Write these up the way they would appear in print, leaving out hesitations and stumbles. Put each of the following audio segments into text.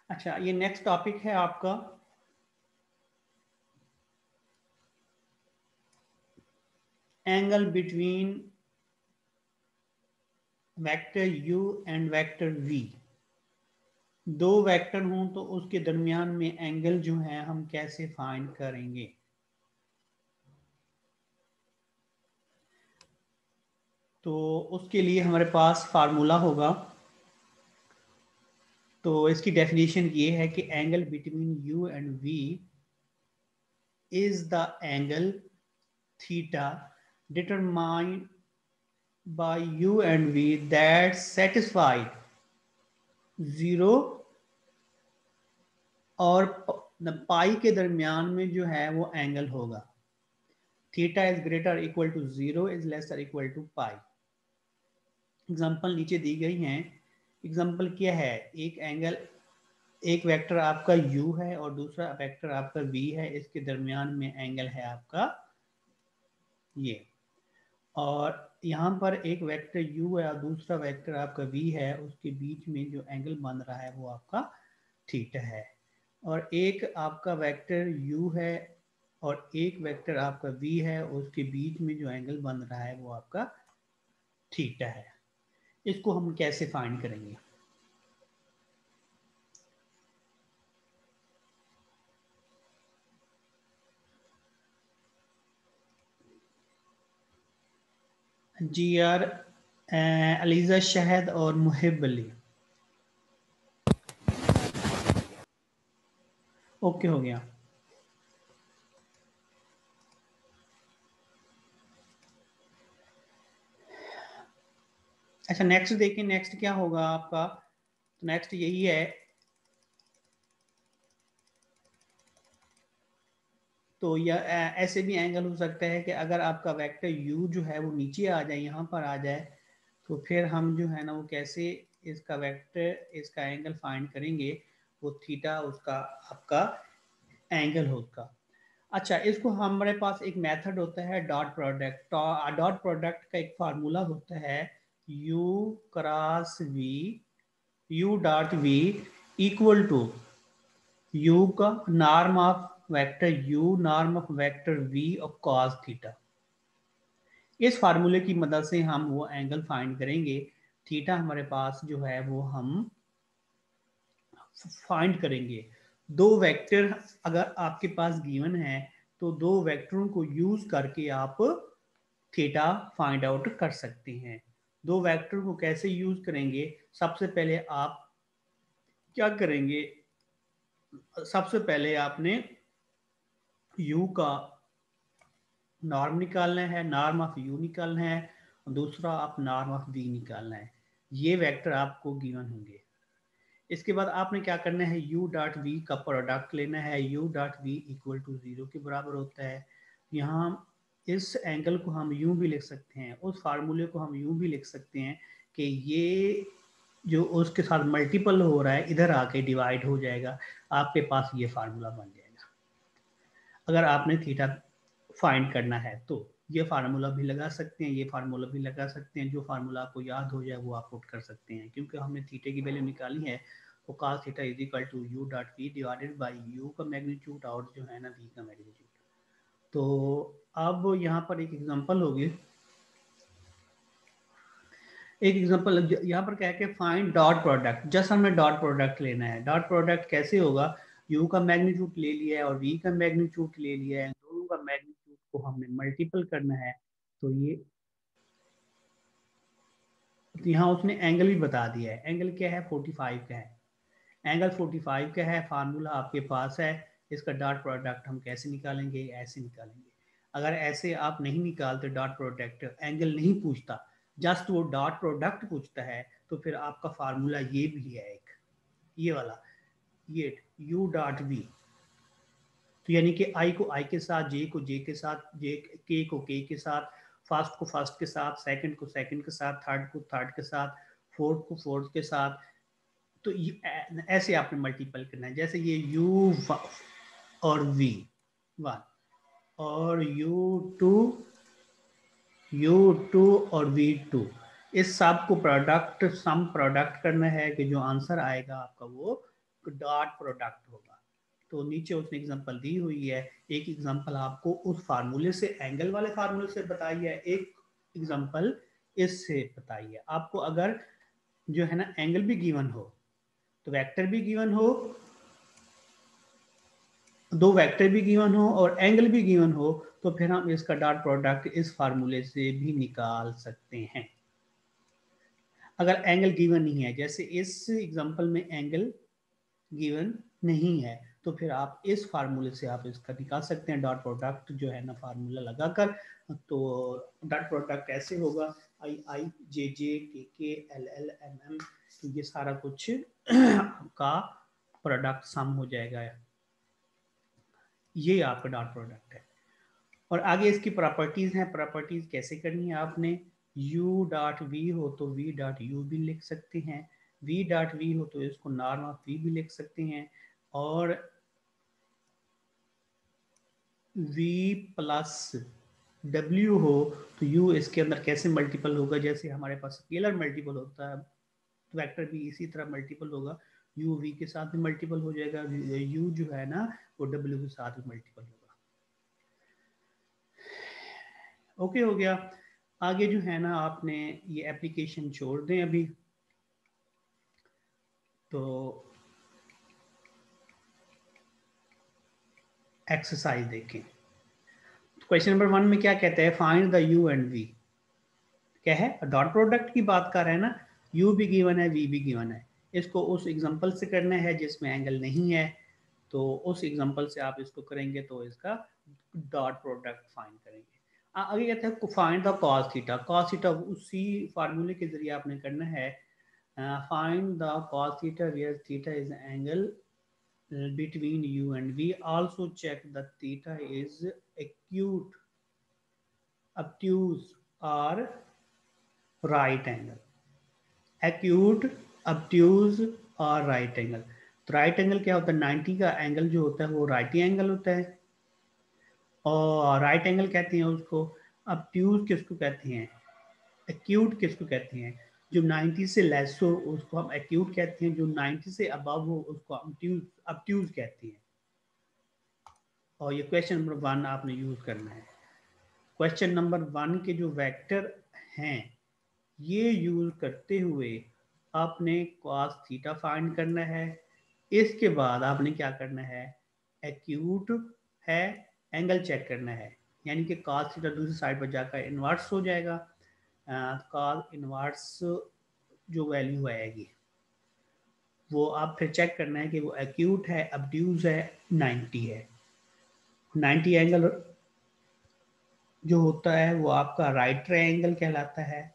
अच्छा, ये next topic है आपका angle between vector u and vector v। दो वेक्टर हों तो उसके दरमियान में एंगल जो है हम कैसे फाइंड करेंगे। तो उसके लिए हमारे पास फार्मूला होगा। तो इसकी डेफिनेशन ये है कि angle between u and v is the angle theta determined by u and v that satisfied 0 और पाई के दरमियान में जो है वो एंगल होगा। Theta is greater equal to 0 is lesser equal to pi. Example नीचे दी गई हैं। एग्जांपल क्या है, एक एंगल, एक वेक्टर आपका u है और दूसरा वेक्टर आपका v है, इसके दरमियान में एंगल है आपका ये। और यहाँ पर एक वेक्टर u है और दूसरा वेक्टर आपका v है, उसके बीच में जो एंगल बन रहा है वो आपका थीटा है। और एक आपका वेक्टर u है और एक वेक्टर आपका v है, उसके बीच में जो एंगल बन रहा है वो आपका थीटा है। इसको हम कैसे फाइंड करेंगे। जी यार, अलीजा शहद और मुहिब अली, ओके हो गया। अच्छा, नेक्स्ट देखिए, नेक्स्ट क्या होगा आपका। नेक्स्ट यही है। तो यह ऐसे भी एंगल हो सकता है कि अगर आपका वेक्टर u जो है वो नीचे आ जाए, यहाँ पर आ जाए, तो फिर हम जो है ना वो कैसे इसका वेक्टर, इसका एंगल फाइंड करेंगे। वो थीटा उसका आपका एंगल होगा। अच्छा, इसको हमारे पास एक मेथड होता है डॉट प्रोडक्ट। डॉट प्रोडक्ट का एक फार्मूला होता है u cross v, u dot v equal to u का norm of vector u norm of vector v और cos थीटा। इस फार्मूले की मदद से हम वो एंगल फाइंड करेंगे। थीटा हमारे पास जो है वो हम फाइंड करेंगे। दो वेक्टर अगर आपके पास गिवन है तो दो वेक्टरों को यूज करके आप थीटा फाइंड आउट कर सकते हैं। दो वेक्टर को कैसे यूज करेंगे, सबसे पहले आप क्या करेंगे, सबसे पहले आपने u का नॉर्म निकालना है, नॉर्म ऑफ u निकालना है, और दूसरा आप नॉर्म ऑफ v निकालना है। ये वेक्टर आपको गिवन होंगे। इसके बाद आपने क्या करना है, u डॉट v का प्रोडक्ट लेना है। u dot v equal to 0 के बराबर होता है। यहाँ इस एंगल को हम यूं भी लिख सकते हैं, उस फार्मूले को हम यूं भी लिख सकते हैं कि ये जो उसके साथ मल्टीपल हो रहा है इधर आके डिवाइड हो जाएगा, आपके पास ये फार्मूला बन जाएगा। अगर आपने थीटा फाइंड करना है तो ये फार्मूला भी लगा सकते हैं, ये फार्मूला भी लगा सकते हैं। जो फार्मूला आपको याद हो जाए वो आप पुट कर सकते हैं। क्योंकि हमने थीटे की वैल्यू निकाली है, तो cos theta is equal to u dot v divided by u का मैग्नीट्यूड और जो है ना v का मैग्नीट्यूड। तो अब यहाँ पर एक एग्जांपल होगी। एक एग्जांपल यहाँ पर क्या है कि फाइंड डॉट प्रोडक्ट। जस्ट हमें डॉट प्रोडक्ट लेना है। डॉट प्रोडक्ट कैसे होगा, u का मैग्नीट्यूड ले लिया है और v का मैग्नीट्यूड ले लिया है, दोनों का मैग्नीट्यूड को हमने मल्टीपल करना है। तो ये तो यहाँ उसने एंगल भी बता दिया है। एंगल क्या है, 45 का है। एंगल 45 का है, फार्मूला आपके पास है। इसका डॉट प्रोडक्ट हम कैसे निकालेंगे, ऐसे निकालेंगे। अगर ऐसे आप नहीं निकालते डॉट प्रोडक्ट, एंगल नहीं पूछता, जस्ट वो डॉट प्रोडक्ट पूछता है, तो फिर आपका फार्मूला ये भी है एक, ये वाला, ये u डॉट v। तो यानी कि i को i के साथ, j को j के साथ, k को k के साथ, फर्स्ट को फर्स्ट के साथ, सेकंड को सेकंड के साथ, थर्ड को थर्ड के साथ, फोर्थ को फोर्थ के साथ। तो ऐसे आपने मल्टीपल करना है। जैसे ये u और v वन और u2 और v2, इस सब को प्रोडक्ट, सम प्रोडक्ट करना है कि जो आंसर आएगा आपका वो डॉट प्रोडक्ट होगा। तो नीचे उसने एग्जांपल दी हुई है, एक एग्जांपल आपको उस फार्मूले से, एंगल वाले फार्मूले से बताई है, एक एग्जांपल इससे बताई है। आपको अगर जो है ना एंगल भी गिवन हो, तो वेक्टर भी गिवन हो, दो वेक्टर भी गिवन हो और एंगल भी गिवन हो, तो फिर हम इसका डॉट प्रोडक्ट इस फार्मूले से भी निकाल सकते हैं। अगर एंगल गिवन नहीं है, जैसे इस एग्जांपल में एंगल गिवन नहीं है, तो फिर आप इस फार्मूले से आप इसका निकाल सकते हैं डॉट प्रोडक्ट जो है ना, फार्मूला लगाकर। तो डॉट प्रोडक्ट ऐसे होगा, आई आई जे जे के के एल एल एम एम, तो ये सारा कुछ का प्रोडक्ट सम हो जाएगा। ये आपका डॉट प्रोडक्ट है। और आगे इसकी प्रॉपर्टीज हैं। प्रॉपर्टीज कैसे करनी है आपने, u डॉट वी हो तो v डॉट यू भी लिख सकते हैं, v डॉट वी हो तो इसको नॉर्म ऑफ v भी लिख सकते हैं, और v प्लस w हो तो u इसके अंदर कैसे मल्टीपल होगा, जैसे हमारे पास स्केलर मल्टीपल होता है, तो वेक्टर भी इसी तरह मल्टीपल होगा, u v के साथ भी मल्टीपल हो जाएगा, u जो है ना वो w के साथ भी मल्टीपल होगा। ओके हो गया। आगे जो है ना आपने ये एप्लीकेशन छोड़ दें अभी, तो एक्सरसाइज देखें। क्वेश्चन नंबर 1 में क्या कहते हैं, find the u and v। क्या है, डॉट प्रोडक्ट की बात कर रहे हैं ना, u भी गिवन है, v भी गिवन है। इसको उस एग्जांपल से करना है जिसमें एंगल नहीं है, तो उस एग्जांपल से आप इसको करेंगे तो इसका डॉट प्रोडक्ट फाइंड करेंगे। आगे कहते हैं find the cos theta. Cos theta उसी फार्मूले के जरिए आपने करना है। Find the cos theta where theta is angle between u and v. Also check that theta is acute, obtuse or right angle. Acute, obtuse और राइट एंगल। तो right angle क्या होता है, 90 का एंगल जो होता है वो राइट एंगल होता है, और राइट एंगल कहते हैं उसको। obtuse किसको कहते हैं, एक्यूट किसको कहते हैं, जो 90 से लेस हो उसको हम एक्यूट कहते हैं, जो 90 से अबव हो उसको obtuse कहते हैं। और ये क्वेश्चन नंबर 1 आपने यूज करना है। क्वेश्चन नंबर 1 के जो वेक्टर हैं ये यूज करते हुए आपने cos थीटा फाइंड करना है। इसके बाद आपने क्या करना है, एक्यूट है एंगल चेक करना है, यानी कि cos थीटा दूसरी साइड पर जाकर इन्वर्स हो जाएगा। cos इन्वर्स जो वैल्यू आएगी वो आप फिर चेक करना है कि वो एक्यूट है, obtuse है, 90 है। 90 एंगल जो होता है वो आपका राइट ट्रायंगल कहलाता है।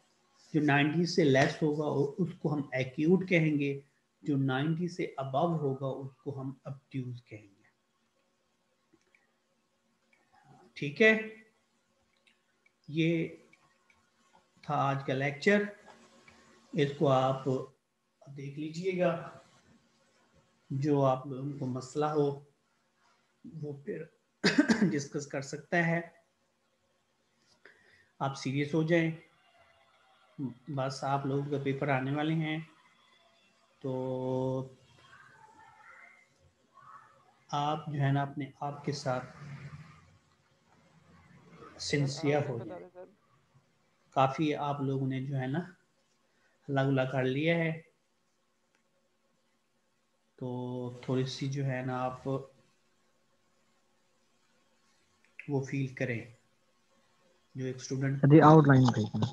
जो 90 से लेस होगा उसको हम एक्यूट कहेंगे, जो 90 से अबव होगा उसको हम obtuse कहेंगे। ठीक है, ये था आज का लेक्चर, इसको आप देख लीजिएगा। जो आप लोगों को मसला हो वो फिर डिस्कस कर सकता है। आप सीरियस हो जाएं, बस आप लोगों के पेपर आने वाले हैं, तो आप जो है ना अपने आप के साथ सिंसियर हो जाए। काफ़ी आप लोगों ने जो है ना हल्ला गुल्ला कर लिया है, तो थोड़ी सी जो है ना आप वो फील करें जो एक स्टूडेंट यदि आउटलाइन भेजना।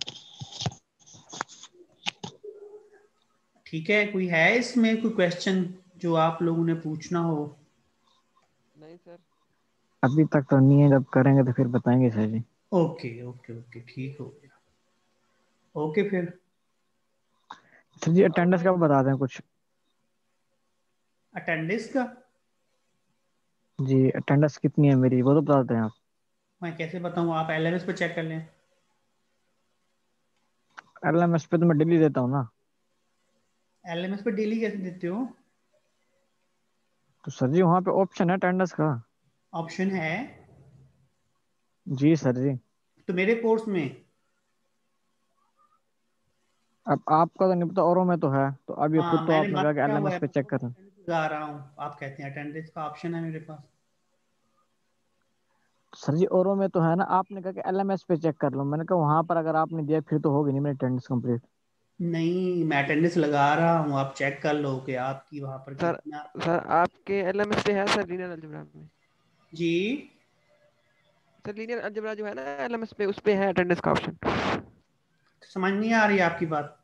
ठीक है, कोई है इसमें कोई क्वेश्चन जो आप लोगों ने पूछना हो? नहीं सर, अभी तक तो नहीं है, जब करेंगे तो फिर बताएंगे सर जी। ओके ओके ओके, ठीक हो गया। ओके फिर सर जी अटेंडेंस का बता दें कुछ। अटेंडेंस का जी अटेंडेंस कितनी है मेरी वो तो बता दें आप। मैं कैसे बताऊं, आप एलएमएस पे चेक कर लें। एलएमएस पे तो मैं डेली देता हूँ ना। एलएमएस पे डेली कैसे देते हो? तो सर जी वहाँ पे ऑप्शन है अटेंडेंस का। ऑप्शन है? जी सर जी। तो मेरे कोर्स में अब आपका तो नहीं पता, औरों में तो है, तो अब ये खुद हाँ तो मैंने आप बंद लगा के किया हुआ एलएमएस है। पे चेक करें। लगा रहा हूँ, आप कहते हैं अटेंडेंस का ऑप्शन है मेरे पास। सर जी औरों में तो है ना, आपने कहा कि एलएमएस पे चेक कर लो, मैंने कहा वहां पर अगर आपने दिया फिर तो होगी नहीं मेरी अटेंडेंस कंप्लीट। नहीं, मैं अटेंडेंस लगा रहा हूँ, आप चेक कर लो कि आपकी वहां पर सर कितना। सर आपके एलएमएस पे है सर लीनियर अलजेब्रा में। जी सर लीनियर अलजेब्रा जो है ना एलएमएस पे, उस पे है अटेंडेंस का ऑप्शन। समझ नहीं आ रही आपकी बात।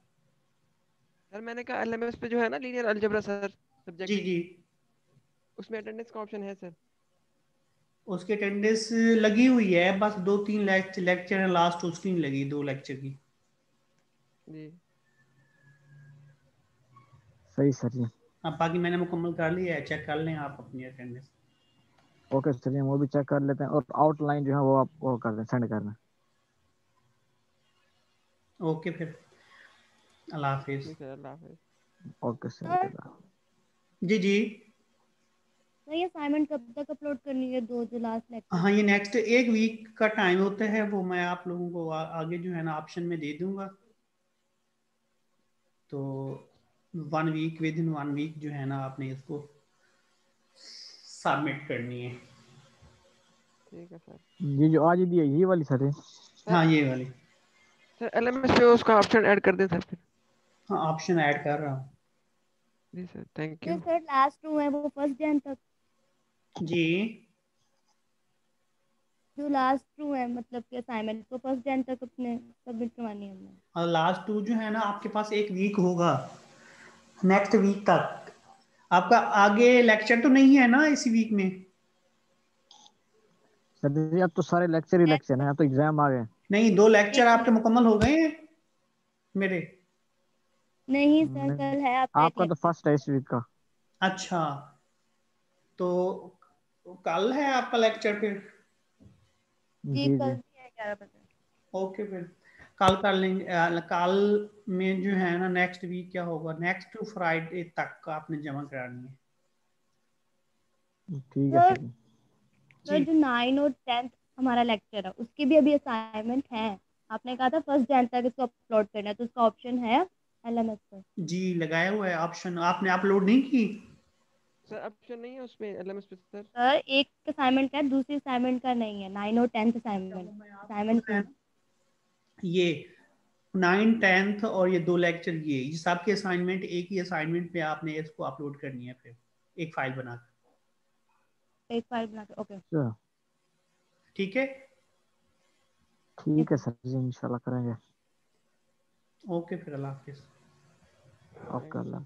सर मैंने कहा एलएमएस पे जो है ना लीनियर अलजेब्रा सर जी सब्जेक्ट, जी, उसमें अटेंडेंस का ऑप्शन है सर। उसकी अटेंडेंस लगी हुई है, बस 2-3 लेक्चर है लास्ट, उसकी नहीं लगी, 2 लेक्चर की। जी सही सर जी। अब बाकी मैंने मुकम्मल कर लिया है, चेक कर लें आप अपनी अटेंडेंस। ओके सर जी, हम वो भी चेक कर लेते हैं और आउटलाइन जो है वो आप वो कर दें, सेंड कर दें। ओके फिर, अल्लाह हाफिज। ठीक है, अल्लाह हाफिज। Okay sir, sir okay. जी जी। सर ये असाइनमेंट कब तक अपलोड करनी है, दो जो लास्ट लेक्चर हाँ, ये थे? नेक्स्ट 1 वीक का टाइम होता है, वो मैं आप लोगों को आगे जो है ना ऑप्शन में दे दूंगा। तो 1 वीक, विद इन 1 वीक जो है ना आपने इसको सबमिट करनी है। ठीक है सर। ये जो आज ही दी है यही वाली सर है? सर हाँ ये वाली। सर एलएमएस पे उसका ऑप्शन ऐड कर दें सर फिर। हाँ, ऑप्शन ऐड कर रहा हूँ। जी सर, थैंक जो यू। सर लास्ट टू है वो फर्स्ट जैन तक, जी जो लास्ट टू है मतलब कि असाइनमेंट को फर्स्ट जैन तक अपने सबमिट करवानी है हमने। और लास्ट 2 जो है ना आपके पास 1 वीक होगा, नेक्स्ट वीक तक। आपका आगे लेक्चर तो नहीं है ना इसी वीक में? सर जी अब तो सारे लेक्चर ही लेक्चर हैं, अब तो एग्जाम आ गए। नहीं, 2 लेक्चर एक आपके मिनट, मुकम्मल हो गए हैं मेरे। नहीं सर नहीं, कल है आपका एक आपका तो लेक्चर। फर्स्ट है इस वीक का। अच्छा, तो कल है आपका लेक्चर फिर? जी जी कल जी। भी है 11 बजे। ओके फिर, कल कर लेंगे। कल में जो है ना नेक्स्ट वीक क्या होगा, नेक्स्ट फ्राइडे तक आपने जमा करानी है। ठीक है सर सर जी। सर जी जो 9 और 10 हमारा लेक्चर है उसकी भी अभी असाइनमेंट है। आपने कहा था फर्स्ट जैन तक इसको अपलोड करना है, तो उसका ऑप्शन है एलएमएस पर। जी, लगाया हुआ है ऑप्शन, आपने अपलोड नहीं की? सर ऑप्शन नहीं है उसमें एलएमएस पे सर। सर एक असाइनमेंट है, दूसरी असाइनमेंट का नहीं है, 9 और 10 असाइनमेंट, चलो मैं आपको असाइनमेंट है 2। ना, ये 9, 10 और ये 2 लेक्चर, ये सबके असाइनमेंट एक ही असाइनमेंट पे आपने इसको अपलोड करनी है फिर, एक फाइल बनाकर। एक फाइल बना के, ओके। अच्छा, ठीक है। ठीक है सर जी, इंशाल्लाह करेंगे। ओके फिर, अल्लाह हाफिज। Okay, thank you. अल्लाह।